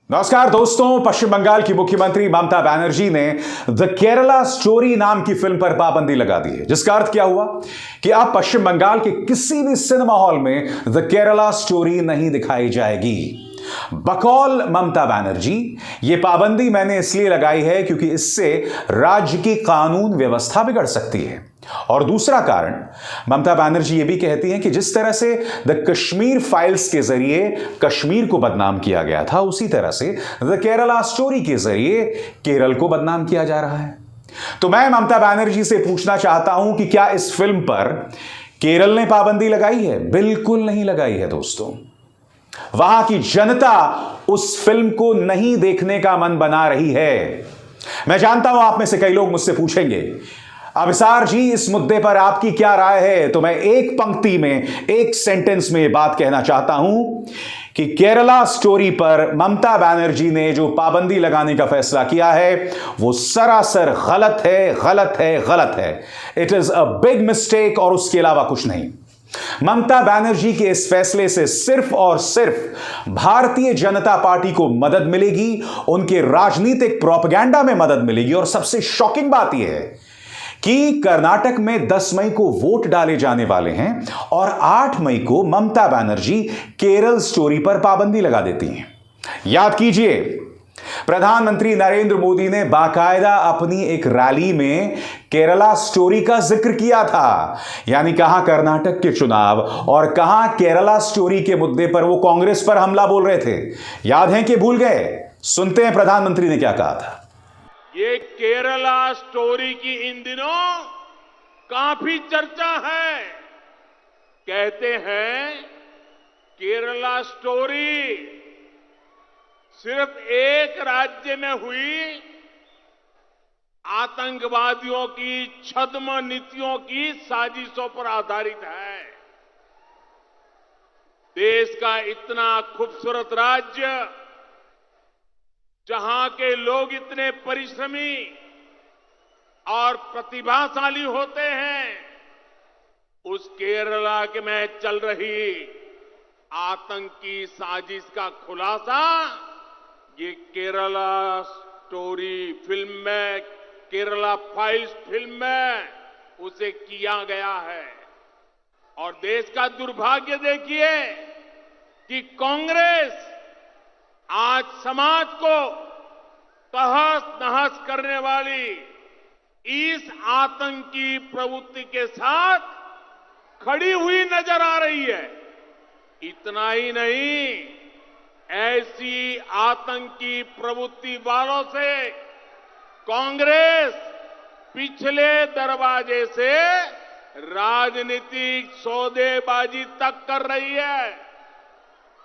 नमस्कार दोस्तों, पश्चिम बंगाल की मुख्यमंत्री ममता बनर्जी ने द केरला स्टोरी नाम की फिल्म पर पाबंदी लगा दी है, जिसका अर्थ क्या हुआ कि अब पश्चिम बंगाल के किसी भी सिनेमा हॉल में द केरला स्टोरी नहीं दिखाई जाएगी। बकौल ममता बनर्जी, यह पाबंदी मैंने इसलिए लगाई है क्योंकि इससे राज्य की कानून व्यवस्था बिगड़ सकती है। और दूसरा कारण, ममता बनर्जी यह भी कहती हैं कि जिस तरह से द कश्मीर फाइल्स के जरिए कश्मीर को बदनाम किया गया था, उसी तरह से द केरला स्टोरी के जरिए केरल को बदनाम किया जा रहा है। तो मैं ममता बनर्जी से पूछना चाहता हूं कि क्या इस फिल्म पर केरल ने पाबंदी लगाई है? बिल्कुल नहीं लगाई है दोस्तों। वहां की जनता उस फिल्म को नहीं देखने का मन बना रही है। मैं जानता हूं आप में से कई लोग मुझसे पूछेंगे, अभिसार जी इस मुद्दे पर आपकी क्या राय है? तो मैं एक पंक्ति में, एक सेंटेंस में बात कहना चाहता हूं कि केरला स्टोरी पर ममता बनर्जी ने जो पाबंदी लगाने का फैसला किया है वो सरासर गलत है, गलत है, गलत है। It is a big mistake और उसके अलावा कुछ नहीं। ममता बनर्जी के इस फैसले से सिर्फ और सिर्फ भारतीय जनता पार्टी को मदद मिलेगी, उनके राजनीतिक प्रोपेगेंडा में मदद मिलेगी। और सबसे शॉकिंग बात यह है कि कर्नाटक में 10 मई को वोट डाले जाने वाले हैं और 8 मई को ममता बनर्जी केरल स्टोरी पर पाबंदी लगा देती हैं। याद कीजिए, प्रधानमंत्री नरेंद्र मोदी ने बाकायदा अपनी एक रैली में केरला स्टोरी का जिक्र किया था। यानी कहां कर्नाटक के चुनाव और कहां केरला स्टोरी के मुद्दे पर वो कांग्रेस पर हमला बोल रहे थे। याद है कि भूल गए? सुनते हैं प्रधानमंत्री ने क्या कहा था। ये केरला स्टोरी की इन दिनों काफी चर्चा है। कहते हैं केरला स्टोरी सिर्फ एक राज्य में हुई आतंकवादियों की छद्म नीतियों की साजिशों पर आधारित है। देश का इतना खूबसूरत राज्य, जहां के लोग इतने परिश्रमी और प्रतिभाशाली होते हैं, उस केरला के में चल रही आतंकी साजिश का खुलासा ये केरला स्टोरी फिल्म में, केरला फाइल्स फिल्म में उसे किया गया है। और देश का दुर्भाग्य देखिए कि कांग्रेस आज समाज को तहस नहस करने वाली इस आतंकी प्रवृत्ति के साथ खड़ी हुई नजर आ रही है। इतना ही नहीं, ऐसी आतंकी प्रवृत्ति वालों से कांग्रेस पिछले दरवाजे से राजनीतिक सौदेबाजी तक कर रही है।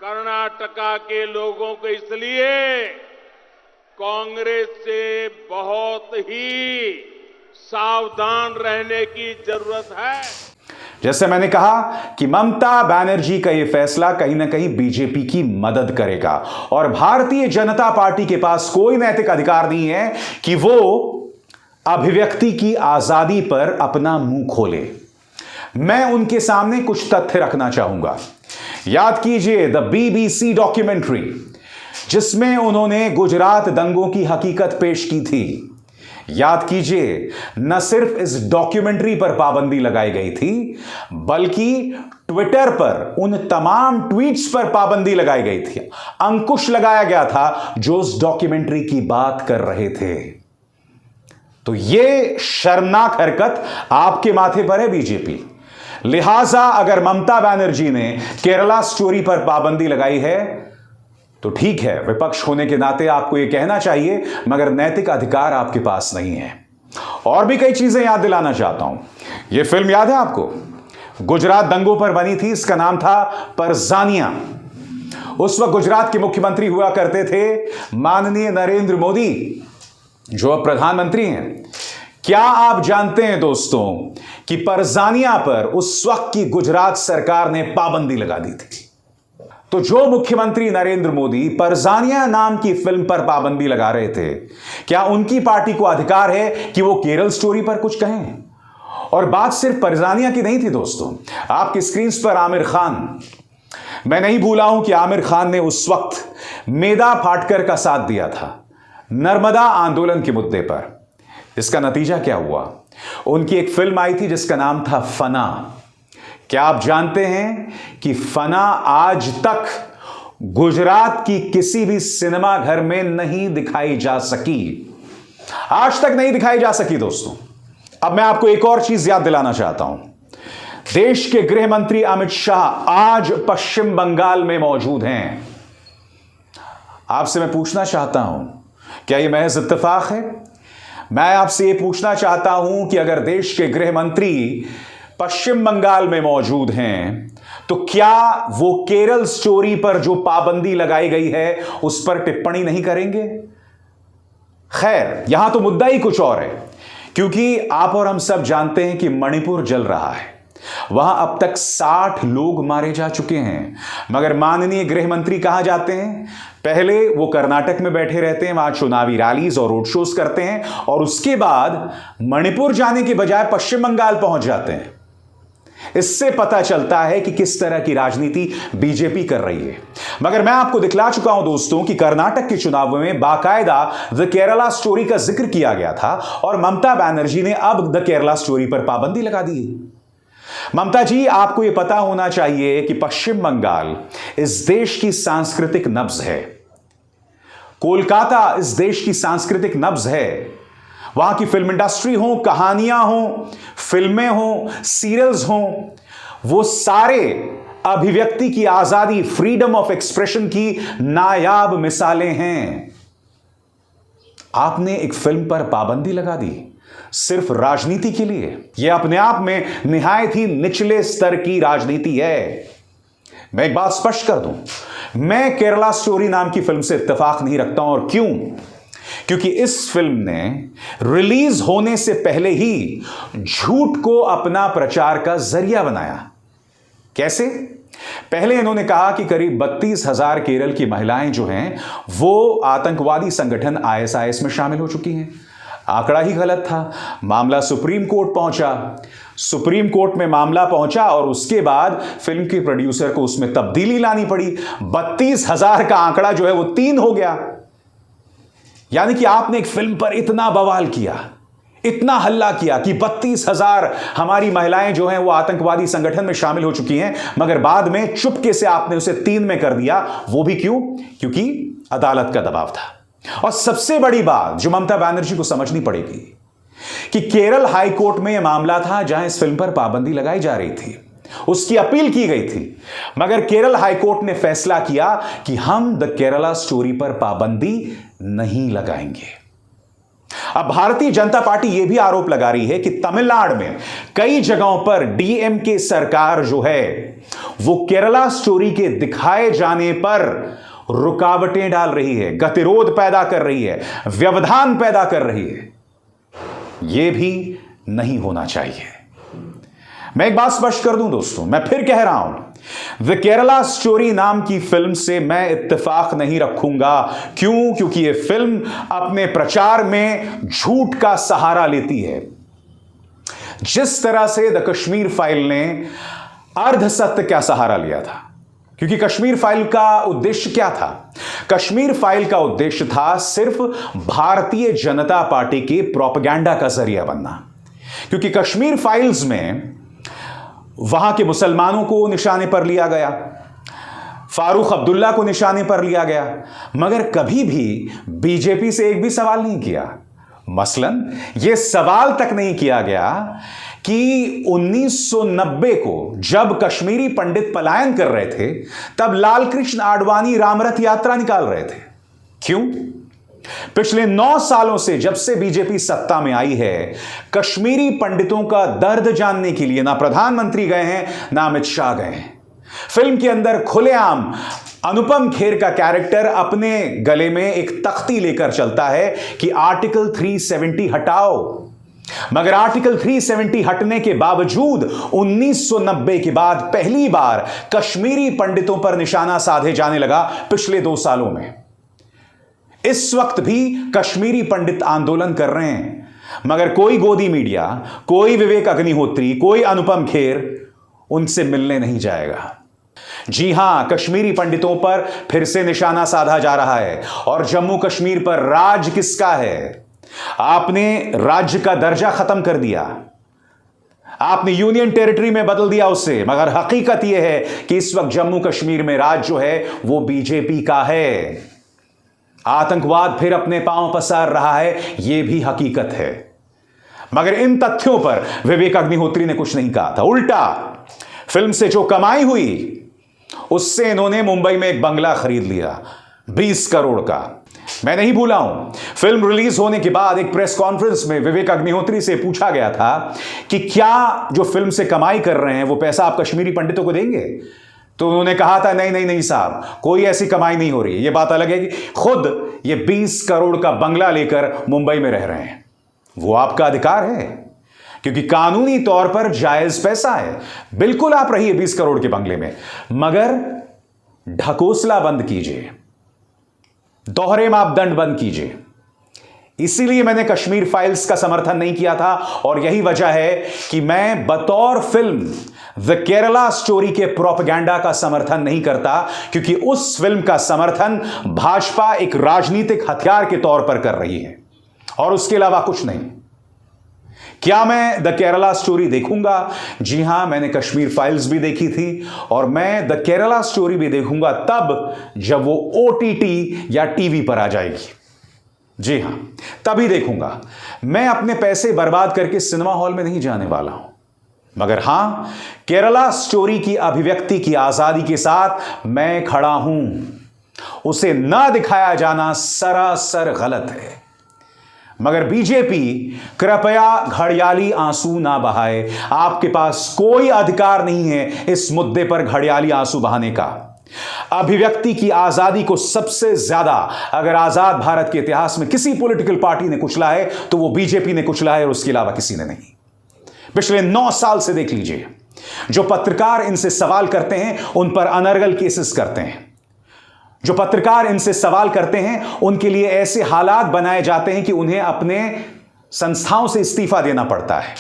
कर्नाटका के लोगों को इसलिए कांग्रेस से बहुत ही सावधान रहने की जरूरत है। जैसे मैंने कहा कि ममता बनर्जी का यह फैसला कहीं ना कहीं बीजेपी की मदद करेगा और भारतीय जनता पार्टी के पास कोई नैतिक अधिकार नहीं है कि वो अभिव्यक्ति की आजादी पर अपना मुंह खोले। मैं उनके सामने कुछ तथ्य रखना चाहूंगा। याद कीजिए द बीबीसी डॉक्यूमेंट्री, जिसमें उन्होंने गुजरात दंगों की हकीकत पेश की थी। याद कीजिए, न सिर्फ इस डॉक्यूमेंट्री पर पाबंदी लगाई गई थी, बल्कि ट्विटर पर उन तमाम ट्वीट्स पर पाबंदी लगाई गई थी। अंकुश लगाया गया था जो उस डॉक्यूमेंट्री की बात कर रहे थे। तो यह शर्मनाक हरकत आपके माथे पर है बीजेपी। लिहाजा अगर ममता बनर्जी ने केरला स्टोरी पर पाबंदी लगाई है तो ठीक है, विपक्ष होने के नाते आपको यह कहना चाहिए, मगर नैतिक अधिकार आपके पास नहीं है। और भी कई चीजें याद दिलाना चाहता हूं। यह फिल्म याद है आपको? गुजरात दंगों पर बनी थी। इसका नाम था परजानिया। उस वक्त गुजरात के मुख्यमंत्री हुआ करते थे माननीय नरेंद्र मोदी, जो अब प्रधानमंत्री हैं। क्या आप जानते हैं दोस्तों कि परजानिया पर उस वक्त की गुजरात सरकार ने पाबंदी लगा दी थी। तो जो मुख्यमंत्री नरेंद्र मोदी परजानिया नाम की फिल्म पर पाबंदी लगा रहे थे, क्या उनकी पार्टी को अधिकार है कि वो केरल स्टोरी पर कुछ कहें? और बात सिर्फ परजानिया की नहीं थी दोस्तों। आपकी स्क्रीन पर आमिर खान, मैं नहीं भूला हूं कि आमिर खान ने उस वक्त मेधा पाटकर का साथ दिया था नर्मदा आंदोलन के मुद्दे पर। इसका नतीजा क्या हुआ? उनकी एक फिल्म आई थी जिसका नाम था फना। क्या आप जानते हैं कि फना आज तक गुजरात की किसी भी सिनेमा घर में नहीं दिखाई जा सकी, आज तक नहीं दिखाई जा सकी दोस्तों। अब मैं आपको एक और चीज याद दिलाना चाहता हूं। देश के गृह मंत्री अमित शाह आज पश्चिम बंगाल में मौजूद हैं। आपसे मैं पूछना चाहता हूं, क्या यह महज इत्तेफाक है? मैं आपसे यह पूछना चाहता हूं कि अगर देश के गृह मंत्री पश्चिम बंगाल में मौजूद हैं तो क्या वो केरल स्टोरी पर जो पाबंदी लगाई गई है उस पर टिप्पणी नहीं करेंगे? खैर, यहां तो मुद्दा ही कुछ और है, क्योंकि आप और हम सब जानते हैं कि मणिपुर जल रहा है। वहां अब तक 60 लोग मारे जा चुके हैं, मगर माननीय गृह मंत्री कहां जाते हैं? पहले वो कर्नाटक में बैठे रहते हैं, वहां चुनावी रैलीज और रोड शोज करते हैं, और उसके बाद मणिपुर जाने के बजाय पश्चिम बंगाल पहुंच जाते हैं। इससे पता चलता है कि किस तरह की राजनीति बीजेपी कर रही है। मगर मैं आपको दिखला चुका हूं दोस्तों कि कर्नाटक के चुनाव में बाकायदा द केरला स्टोरी का जिक्र किया गया था, और ममता बनर्जी ने अब द केरला स्टोरी पर पाबंदी लगा दी है। ममता जी, आपको यह पता होना चाहिए कि पश्चिम बंगाल इस देश की सांस्कृतिक नब्ज है, कोलकाता इस देश की सांस्कृतिक नब्ज है। वहां की फिल्म इंडस्ट्री हो, कहानियां हो, फिल्में हो, सीरियल्स हो, वो सारे अभिव्यक्ति की आजादी, फ्रीडम ऑफ एक्सप्रेशन की नायाब मिसालें हैं। आपने एक फिल्म पर पाबंदी लगा दी सिर्फ राजनीति के लिए। यह अपने आप में निहायत ही निचले स्तर की राजनीति है। मैं एक बात स्पष्ट कर दूं, मैं केरला स्टोरी नाम की फिल्म से इत्तेफाक नहीं रखता हूं। और क्यों? क्योंकि इस फिल्म ने रिलीज होने से पहले ही झूठ को अपना प्रचार का जरिया बनाया। कैसे? पहले इन्होंने कहा कि करीब 32,000 केरल की महिलाएं जो हैं वो आतंकवादी संगठन आईएसआईएस में शामिल हो चुकी हैं। आंकड़ा ही गलत था। मामला सुप्रीम कोर्ट पहुंचा, सुप्रीम कोर्ट में मामला पहुंचा, और उसके बाद फिल्म के प्रोड्यूसर को उसमें तब्दीली लानी पड़ी। 32,000 का आंकड़ा जो है वो 3 हो गया। यानी कि आपने एक फिल्म पर इतना बवाल किया, इतना हल्ला किया कि 32,000 हमारी महिलाएं जो हैं वो आतंकवादी संगठन में शामिल हो चुकी हैं, मगर बाद में चुपके से आपने उसे 3 में कर दिया। वो भी क्यों? क्योंकि अदालत का दबाव था। और सबसे बड़ी बात जो ममता बनर्जी को समझनी पड़ेगी कि केरल हाई कोर्ट में यह मामला था जहां इस फिल्म पर पाबंदी लगाई जा रही थी, उसकी अपील की गई थी, मगर केरल हाई कोर्ट ने फैसला किया कि हम द केरला स्टोरी पर पाबंदी नहीं लगाएंगे। अब भारतीय जनता पार्टी यह भी आरोप लगा रही है कि तमिलनाडु में कई जगहों पर डीएमके सरकार जो है वो केरला स्टोरी के दिखाए जाने पर रुकावटें डाल रही है, गतिरोध पैदा कर रही है, व्यवधान पैदा कर रही है। यह भी नहीं होना चाहिए। मैं एक बात स्पष्ट कर दूं दोस्तों, मैं फिर कह रहा हूं, द केरला स्टोरी नाम की फिल्म से मैं इत्तेफाक नहीं रखूंगा। क्यों? क्योंकि यह फिल्म अपने प्रचार में झूठ का सहारा लेती है। जिस तरह से द कश्मीर फाइल ने अर्ध सत्य का सहारा लिया था, क्योंकि कश्मीर फाइल का उद्देश्य क्या था? कश्मीर फाइल का उद्देश्य था सिर्फ भारतीय जनता पार्टी के प्रोपेगेंडा का जरिया बनना, क्योंकि कश्मीर फाइल्स में वहां के मुसलमानों को निशाने पर लिया गया, फारूक अब्दुल्ला को निशाने पर लिया गया, मगर कभी भी बीजेपी से एक भी सवाल नहीं किया। मसलन यह सवाल तक नहीं किया गया कि 1990 को जब कश्मीरी पंडित पलायन कर रहे थे तब लालकृष्ण आडवाणी रामरथ यात्रा निकाल रहे थे। क्यों? पिछले 9 सालों से जब से बीजेपी सत्ता में आई है, कश्मीरी पंडितों का दर्द जानने के लिए ना प्रधानमंत्री गए हैं ना अमित शाह गए हैं। फिल्म के अंदर खुलेआम अनुपम खेर का कैरेक्टर अपने गले में एक तख्ती लेकर चलता है कि आर्टिकल 370 हटाओ, मगर आर्टिकल 370 हटने के बावजूद 1990 के बाद पहली बार कश्मीरी पंडितों पर निशाना साधे जाने लगा पिछले 2 सालों में। इस वक्त भी कश्मीरी पंडित आंदोलन कर रहे हैं, मगर कोई गोदी मीडिया, कोई विवेक अग्निहोत्री, कोई अनुपम खेर उनसे मिलने नहीं जाएगा। जी हां, कश्मीरी पंडितों पर फिर से निशाना साधा जा रहा है। और जम्मू कश्मीर पर राज किसका है? आपने राज्य का दर्जा खत्म कर दिया, आपने यूनियन टेरिटरी में बदल दिया उसे, मगर हकीकत यह है कि इस वक्त जम्मू कश्मीर में राज जो है वो बीजेपी का है। आतंकवाद फिर अपने पांव पसार रहा है, यह भी हकीकत है। मगर इन तथ्यों पर विवेक अग्निहोत्री ने कुछ नहीं कहा था। उल्टा फिल्म से जो कमाई हुई उससे इन्होंने मुंबई में एक बंगला खरीद लिया 20 करोड़ का। मैं नहीं भूला हूं, फिल्म रिलीज होने के बाद एक प्रेस कॉन्फ्रेंस में विवेक अग्निहोत्री से पूछा गया था कि क्या जो फिल्म से कमाई कर रहे हैं वो पैसा आप कश्मीरी पंडितों को देंगे? तो उन्होंने कहा था नहीं नहीं नहीं साहब, कोई ऐसी कमाई नहीं हो रही है। यह बात अलग है कि खुद ये 20 करोड़ का बंगला लेकर मुंबई में रह रहे हैं। वो आपका अधिकार है, क्योंकि कानूनी तौर पर जायज पैसा है। बिल्कुल आप रहिए 20 करोड़ के बंगले में, मगर ढकोसला बंद कीजिए, दोहरे मापदंड बंद कीजिए। इसीलिए मैंने कश्मीर फाइल्स का समर्थन नहीं किया था, और यही वजह है कि मैं बतौर फिल्म द केरला स्टोरी के प्रोपेगेंडा का समर्थन नहीं करता, क्योंकि उस फिल्म का समर्थन भाजपा एक राजनीतिक हथियार के तौर पर कर रही है और उसके अलावा कुछ नहीं। क्या मैं द केरला स्टोरी देखूंगा? जी हां, मैंने कश्मीर फाइल्स भी देखी थी, और मैं द केरला स्टोरी भी देखूंगा तब जब वो ओटीटी या टीवी पर आ जाएगी। जी हां, तभी देखूंगा। मैं अपने पैसे बर्बाद करके सिनेमा हॉल में नहीं जाने वाला हूं। मगर हां, केरला स्टोरी की अभिव्यक्ति की आजादी के साथ मैं खड़ा हूं। उसे ना दिखाया जाना सरासर गलत है। मगर बीजेपी कृपया घड़ियाली आंसू ना बहाए। आपके पास कोई अधिकार नहीं है इस मुद्दे पर घड़ियाली आंसू बहाने का। अभिव्यक्ति की आजादी को सबसे ज्यादा अगर आजाद भारत के इतिहास में किसी पॉलिटिकल पार्टी ने कुचला है तो वो बीजेपी ने कुचला है, और उसके अलावा किसी ने नहीं। पिछले 9 साल से देख लीजिए, जो पत्रकार इनसे सवाल करते हैं उन पर अनर्गल केसेस करते हैं। जो पत्रकार इनसे सवाल करते हैं उनके लिए ऐसे हालात बनाए जाते हैं कि उन्हें अपने संस्थाओं से इस्तीफा देना पड़ता है।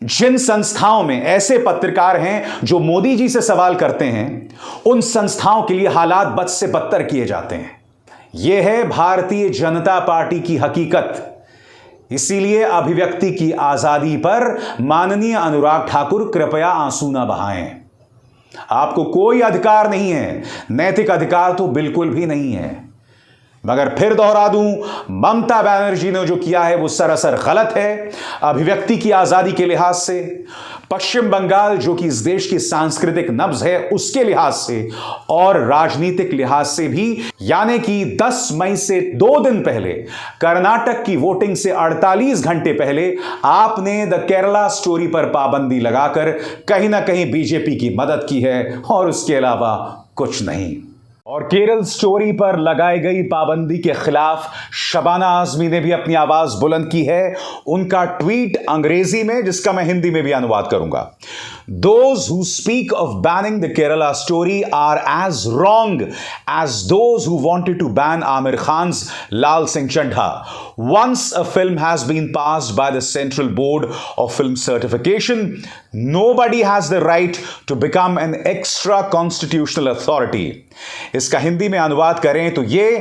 जिन संस्थाओं में ऐसे पत्रकार हैं जो मोदी जी से सवाल करते हैं, उन संस्थाओं के लिए हालात बद से बदतर किए जाते हैं। यह है भारतीय जनता पार्टी की हकीकत। इसीलिए अभिव्यक्ति की आजादी पर माननीय अनुराग ठाकुर कृपया आंसू ना बहाएं। आपको कोई अधिकार नहीं है, नैतिक अधिकार तो बिल्कुल भी नहीं है। मगर फिर दोहरा दूं, ममता बनर्जी ने जो किया है वो सरासर गलत है। अभिव्यक्ति की आजादी के लिहाज से, पश्चिम बंगाल जो कि इस देश की सांस्कृतिक नब्ज है उसके लिहाज से, और राजनीतिक लिहाज से भी, यानी कि 10 मई से 2 दिन पहले कर्नाटक की वोटिंग से 48 घंटे पहले आपने द केरला स्टोरी पर पाबंदी लगाकर कहीं ना कहीं बीजेपी की मदद की है, और उसके अलावा कुछ नहीं। और केरल स्टोरी पर लगाई गई पाबंदी के खिलाफ शबाना आजमी ने भी अपनी आवाज बुलंद की है। उनका ट्वीट अंग्रेजी में, जिसका मैं हिंदी में भी अनुवाद करूंगा। Those who speak of banning the Kerala story are as wrong as those who wanted to ban Amir Khan's Lal Singh Chaddha. Once a film has been passed by the Central Board of Film Certification, nobody has the right to become an extra constitutional authority. इसका हिंदी में अनुवाद करें तो ये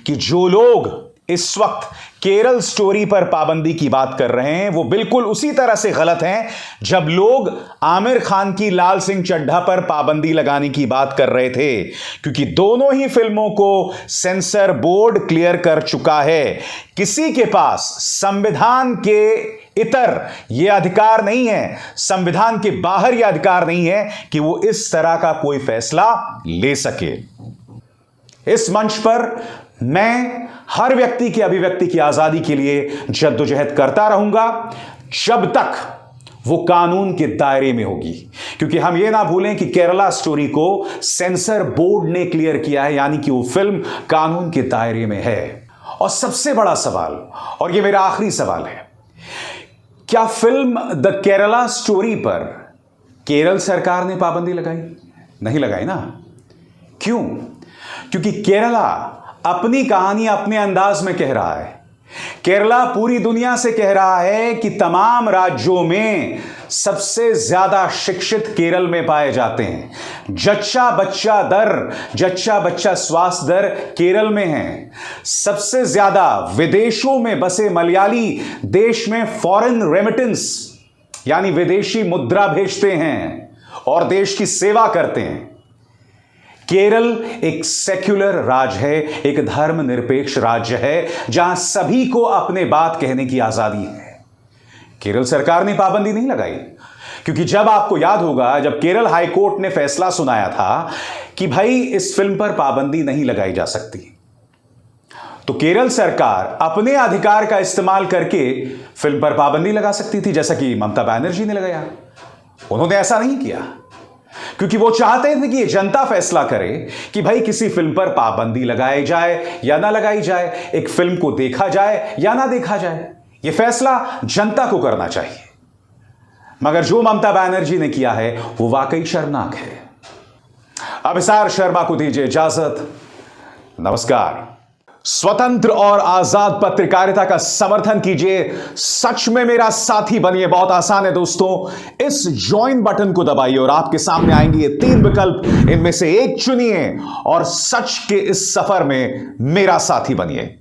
कि जो लोग इस वक्त केरल स्टोरी पर पाबंदी की बात कर रहे हैं वो बिल्कुल उसी तरह से गलत हैं जब लोग आमिर खान की लाल सिंह चड्ढा पर पाबंदी लगाने की बात कर रहे थे, क्योंकि दोनों ही फिल्मों को सेंसर बोर्ड क्लियर कर चुका है। किसी के पास संविधान के इतर यह अधिकार नहीं है, संविधान के बाहर यह अधिकार नहीं है कि वो इस तरह का कोई फैसला ले सके। इस मंच पर मैं हर व्यक्ति की अभिव्यक्ति की आजादी के लिए जद्दोजहद करता रहूंगा जब तक वो कानून के दायरे में होगी, क्योंकि हम ये ना भूलें कि केरला स्टोरी को सेंसर बोर्ड ने क्लियर किया है, यानी कि वो फिल्म कानून के दायरे में है। और सबसे बड़ा सवाल, और ये मेरा आखिरी सवाल है, क्या फिल्म द केरला स्टोरी पर केरल सरकार ने पाबंदी लगाई? नहीं लगाई ना। क्यों? क्योंकि केरला अपनी कहानी अपने अंदाज में कह रहा है। केरला पूरी दुनिया से कह रहा है कि तमाम राज्यों में सबसे ज्यादा शिक्षित केरल में पाए जाते हैं। जच्चा बच्चा स्वास्थ्य दर केरल में है। सबसे ज्यादा विदेशों में बसे मलयाली देश में फॉरेन रेमिटेंस यानी विदेशी मुद्रा भेजते हैं और देश की सेवा करते हैं। केरल एक सेक्युलर राज्य है, एक धर्मनिरपेक्ष राज्य है, जहां सभी को अपने बात कहने की आजादी है। केरल सरकार ने पाबंदी नहीं लगाई, क्योंकि जब आपको याद होगा, जब केरल हाईकोर्ट ने फैसला सुनाया था कि भाई इस फिल्म पर पाबंदी नहीं लगाई जा सकती, तो केरल सरकार अपने अधिकार का इस्तेमाल करके फिल्म पर पाबंदी लगा सकती थी, जैसा कि ममता बनर्जी ने लगाया। उन्होंने ऐसा नहीं किया, क्योंकि वो चाहते थे कि ये जनता फैसला करे कि भाई किसी फिल्म पर पाबंदी लगाई जाए या ना लगाई जाए, एक फिल्म को देखा जाए या ना देखा जाए, ये फैसला जनता को करना चाहिए। मगर जो ममता बनर्जी ने किया है वो वाकई शर्मनाक है। अभिसार शर्मा को दीजिए इजाजत। नमस्कार। स्वतंत्र और आजाद पत्रकारिता का समर्थन कीजिए, सच में मेरा साथी बनिए। बहुत आसान है दोस्तों, इस ज्वाइन बटन को दबाइए और आपके सामने आएंगे ये 3 विकल्प, इनमें से एक चुनिए और सच के इस सफर में मेरा साथी बनिए।